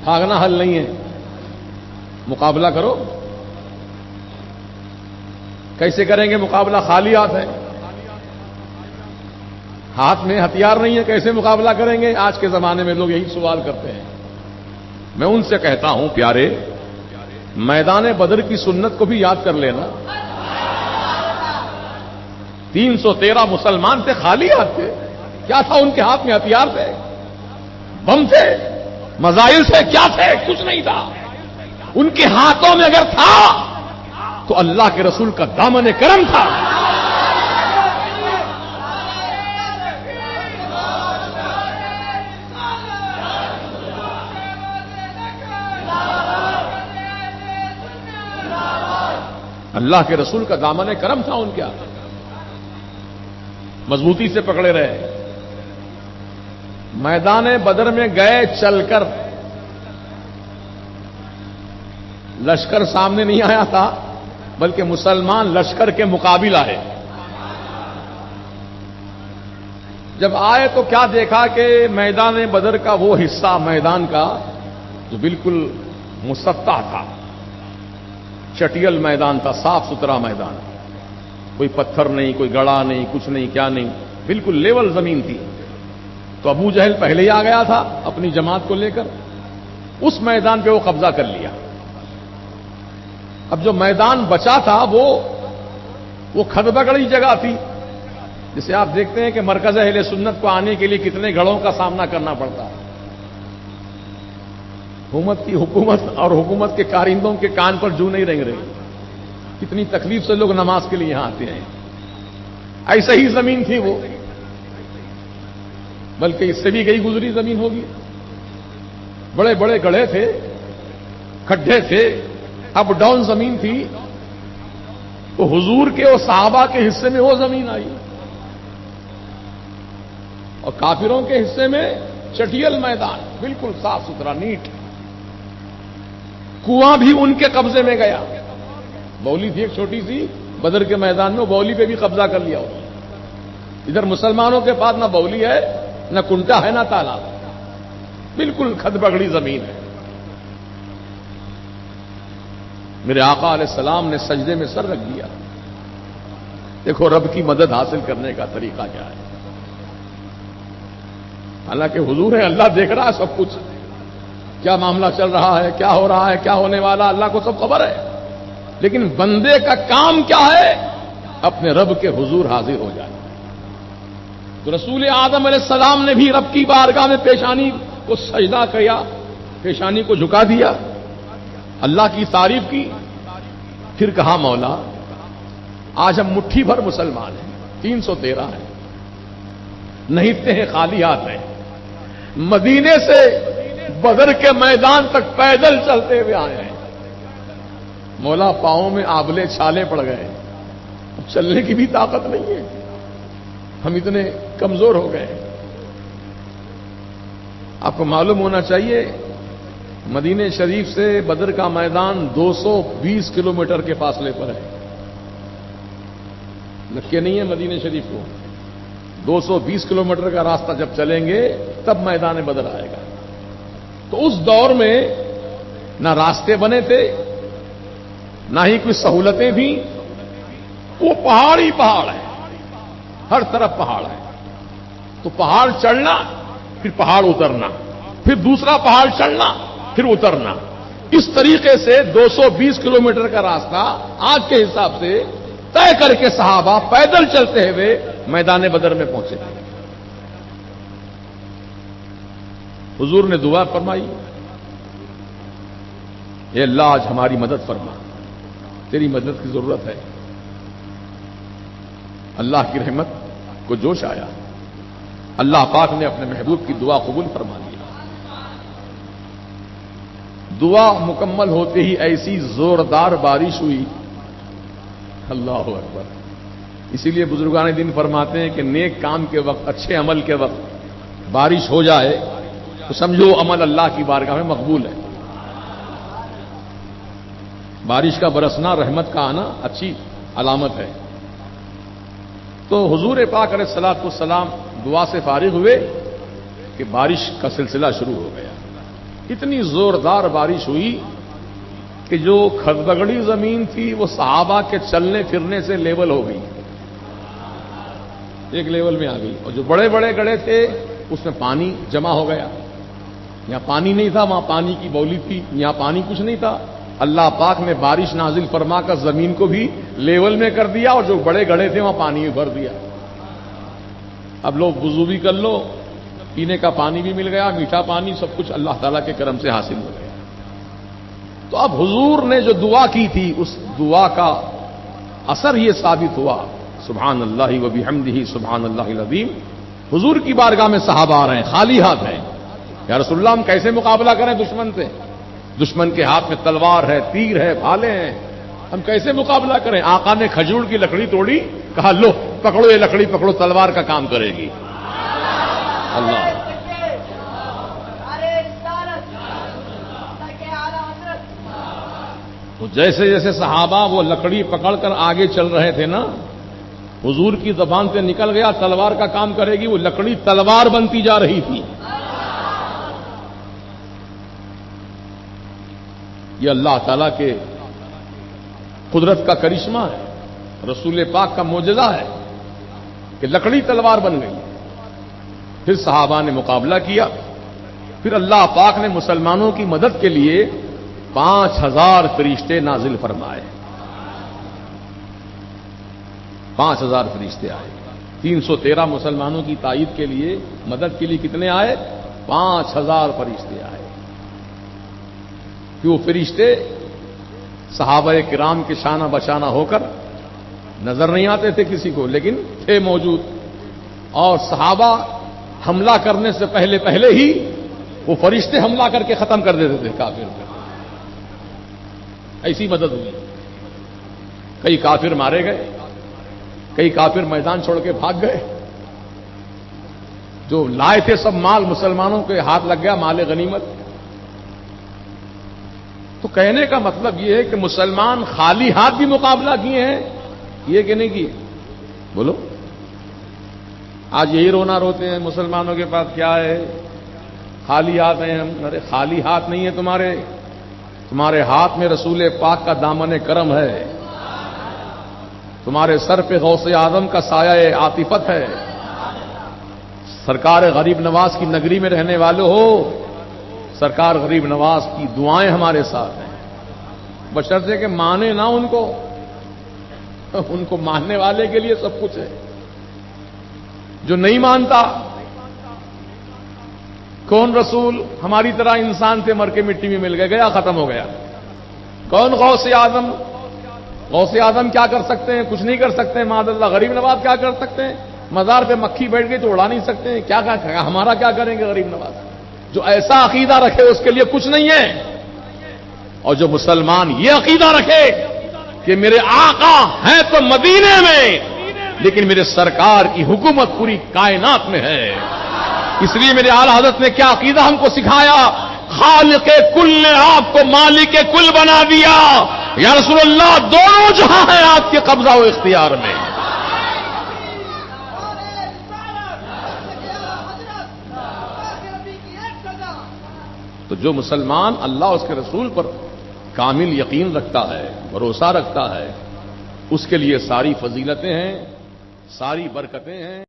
بھاگنا حل نہیں ہے، مقابلہ کرو۔ کیسے کریں گے مقابلہ؟ خالی ہاتھ ہے، ہاتھ میں ہتھیار نہیں ہے، کیسے مقابلہ کریں گے؟ آج کے زمانے میں لوگ یہی سوال کرتے ہیں۔ میں ان سے کہتا ہوں پیارے، میدان بدر کی سنت کو بھی یاد کر لینا۔ 313 مسلمان تھے، خالی ہاتھ تھے، کیا تھا ان کے ہاتھ میں؟ ہتھیار تھے، بم تھے، مزائل تھے، کیا تھے؟ کچھ نہیں تھا۔ ان کے ہاتھوں میں اگر تھا تو اللہ کے رسول کا دامن کرم تھا۔ اللہ کے رسول کا دامن کرم تھا ان کے ہاتھ، مضبوطی سے پکڑے رہے۔ میدان بدر میں گئے چل کر، لشکر سامنے نہیں آیا تھا بلکہ مسلمان لشکر کے مقابل آئے۔ جب آئے تو کیا دیکھا کہ میدان بدر کا وہ حصہ میدان کا جو بالکل مسطح تھا، چٹیل میدان تھا، صاف ستھرا میدان، کوئی پتھر نہیں، کوئی گڑھا نہیں، کچھ نہیں، کیا نہیں، بالکل لیول زمین تھی۔ تو ابو جہل پہلے ہی آ گیا تھا اپنی جماعت کو لے کر، اس میدان پہ وہ قبضہ کر لیا۔ اب جو میدان بچا تھا وہ کھدبگڑی جگہ تھی، جسے آپ دیکھتے ہیں کہ مرکز اہل سنت کو آنے کے لیے کتنے گڑھوں کا سامنا کرنا پڑتا ہے۔ حکومت اور حکومت کے کارندوں کے کان پر جو نہیں رنگ رہی، کتنی تکلیف سے لوگ نماز کے لیے یہاں آتے ہیں۔ ایسے ہی زمین تھی وہ، بلکہ اس سے بھی گئی گزری زمین ہوگی۔ بڑے بڑے گڑھے تھے، کھڈے تھے، اپ ڈاؤن زمین تھی۔ تو حضور کے اور صحابہ کے حصے میں وہ زمین آئی، اور کافروں کے حصے میں چٹیل میدان، بالکل صاف ستھرا، نیٹ۔ کنواں بھی ان کے قبضے میں گیا۔ بولی تھی ایک چھوٹی سی بدر کے میدان میں، بولی پہ بھی قبضہ کر لیا۔ ادھر مسلمانوں کے پاس نہ بولی ہے، نہ کنٹا ہے، نہ تالاب، بالکل کھدبگڑی زمین ہے۔ میرے آقا علیہ السلام نے سجدے میں سر رکھ دیا۔ دیکھو رب کی مدد حاصل کرنے کا طریقہ کیا ہے۔ حالانکہ حضور ہے، اللہ دیکھ رہا ہے سب کچھ، کیا معاملہ چل رہا ہے، کیا ہو رہا ہے، کیا ہونے والا، اللہ کو سب خبر ہے۔ لیکن بندے کا کام کیا ہے؟ اپنے رب کے حضور حاضر ہو جائے۔ تو رسول آدم علیہ السلام نے بھی رب کی بارگاہ میں پیشانی کو سجدہ کیا، پیشانی کو جھکا دیا، اللہ کی تعریف کی، پھر کہا مولا آج ہم مٹھی بھر مسلمان ہیں، 313 ہیں، نہیں ہیں، خالی ہاتھ ہیں، مدینے سے بدر کے میدان تک پیدل چلتے ہوئے آئے ہیں۔ مولا پاؤں میں آبلے چھالے پڑ گئے، اب چلنے کی بھی طاقت نہیں ہے، ہم اتنے کمزور ہو گئے۔ آپ کو معلوم ہونا چاہیے مدینہ شریف سے بدر کا میدان 220 کلومیٹر کے فاصلے پر ہے، لکھے نہیں ہے مدینہ شریف کو۔ 220 کلومیٹر کا راستہ جب چلیں گے تب میدان بدر آئے گا۔ تو اس دور میں نہ راستے بنے تھے، نہ ہی کوئی سہولتیں تھیں، وہ پہاڑ ہی پہاڑ ہے، ہر طرف پہاڑ ہے۔ تو پہاڑ چڑھنا، پھر پہاڑ اترنا، پھر دوسرا پہاڑ چڑھنا، پھر اترنا، اس طریقے سے 220 کلومیٹر کا راستہ آج کے حساب سے طے کر کے صحابہ پیدل چلتے ہوئے میدان بدر میں پہنچے۔ حضور نے دعا فرمائی، اے اللہ آج ہماری مدد فرما، تیری مدد کی ضرورت ہے۔ اللہ کی رحمت کو جوش آیا، اللہ پاک نے اپنے محبوب کی دعا قبول فرما لی۔ دعا مکمل ہوتے ہی ایسی زوردار بارش ہوئی، اللہ اکبر۔ اسی لیے بزرگان دین فرماتے ہیں کہ نیک کام کے وقت، اچھے عمل کے وقت بارش ہو جائے تو سمجھو عمل اللہ کی بارگاہ میں مقبول ہے۔ بارش کا برسنا، رحمت کا آنا اچھی علامت ہے۔ تو حضور پاک علیہ الصلوۃ والسلام دعا سے فارغ ہوئے کہ بارش کا سلسلہ شروع ہو گیا۔ اتنی زوردار بارش ہوئی کہ جو کھدبگڑی زمین تھی وہ صحابہ کے چلنے پھرنے سے لیول ہو گئی، ایک لیول میں آ گئی، اور جو بڑے بڑے گڑھے تھے اس میں پانی جمع ہو گیا۔ یہاں پانی نہیں تھا، وہاں پانی کی بولی تھی، یہاں پانی کچھ نہیں تھا۔ اللہ پاک نے بارش نازل فرما کر زمین کو بھی لیول میں کر دیا، اور جو بڑے گڑھے تھے وہاں پانی بھی بھر دیا۔ اب لوگ وضو بھی کر لو، پینے کا پانی بھی مل گیا، میٹھا پانی، سب کچھ اللہ تعالیٰ کے کرم سے حاصل ہو گیا۔ تو اب حضور نے جو دعا کی تھی اس دعا کا اثر یہ ثابت ہوا، سبحان اللہ و بحمدہ سبحان اللہ العظیم۔ حضور کی بارگاہ میں صحابہ آ رہے ہیں، خالی ہاتھ ہیں۔ یا رسول اللہ ہم کیسے مقابلہ کریں دشمن سے؟ دشمن کے ہاتھ میں تلوار ہے، تیر ہے، بھالے ہیں، ہم کیسے مقابلہ کریں؟ آقا نے کھجور کی لکڑی توڑی، کہا لو پکڑو یہ لکڑی، پکڑو، تلوار کا کام کرے گی۔ اللہ تو جیسے جیسے صحابہ وہ لکڑی پکڑ کر آگے چل رہے تھے نا، حضور کی زبان سے نکل گیا تلوار کا کام کرے گی، وہ لکڑی تلوار بنتی جا رہی تھی۔ یہ اللہ تعالیٰ کے قدرت کا کرشمہ ہے، رسول پاک کا معجزہ ہے کہ لکڑی تلوار بن گئی۔ پھر صحابہ نے مقابلہ کیا، پھر اللہ پاک نے مسلمانوں کی مدد کے لیے 5000 فرشتے نازل فرمائے، 5000 فرشتے آئے۔ 313 مسلمانوں کی تائید کے لیے، مدد کے لیے کتنے آئے؟ 5000 فرشتے آئے۔ کہ وہ فرشتے صحابہ کرام کے شانہ بشانہ ہو کر نظر نہیں آتے تھے کسی کو، لیکن تھے موجود، اور صحابہ حملہ کرنے سے پہلے ہی وہ فرشتے حملہ کر کے ختم کر دیتے تھے کافر کو۔ ایسی مدد ہوئی۔ کئی کافر مارے گئے، کئی کافر میدان چھوڑ کے بھاگ گئے، جو لائے تھے سب مال مسلمانوں کے ہاتھ لگ گیا، مال غنیمت۔ تو کہنے کا مطلب یہ ہے کہ مسلمان خالی ہاتھ بھی مقابلہ کیے ہیں، یہ کہ نہیں کیے؟ بولو، آج یہی رونا روتے ہیں مسلمانوں کے پاس کیا ہے، خالی ہاتھ ہیں ہم۔ ارے خالی ہاتھ نہیں ہے تمہارے ہاتھ میں رسول پاک کا دامن کرم ہے، تمہارے سر پہ غوث اعظم کا سایہ عاطفت ہے، سرکار غریب نواز کی نگری میں رہنے والے ہو، سرکار غریب نواز کی دعائیں ہمارے ساتھ ہیں، بشرطے کہ مانے نہ ان کو ماننے والے کے لیے سب کچھ ہے۔ جو نہیں مانتا، کون رسول ہماری طرح انسان تھے، مر کے مٹی میں مل گیا، ختم ہو گیا؟ کون غوث اعظم؟ غوث اعظم کیا کر سکتے ہیں؟ کچھ نہیں کر سکتے ہیں، معاذ اللہ۔ غریب نواز کیا کر سکتے ہیں؟ مزار پہ مکھی بیٹھ گئی تو اڑا نہیں سکتے ہیں، کیا ہمارا کیا کریں گے غریب نواز؟ جو ایسا عقیدہ رکھے اس کے لیے کچھ نہیں ہے، اور جو مسلمان یہ عقیدہ رکھے کہ میرے آقا ہیں تو مدینے میں، لیکن میرے سرکار کی حکومت پوری کائنات میں ہے۔ اس لیے میرے اعلی حضرت نے کیا عقیدہ ہم کو سکھایا؟ خالق کل نے آپ کو مالک کل بنا دیا۔ یا رسول اللہ، دونوں جہاں ہیں آپ کے قبضہ و اختیار میں۔ تو جو مسلمان اللہ اور اس کے رسول پر کامل یقین رکھتا ہے، بھروسہ رکھتا ہے، اس کے لیے ساری فضیلتیں ہیں، ساری برکتیں ہیں۔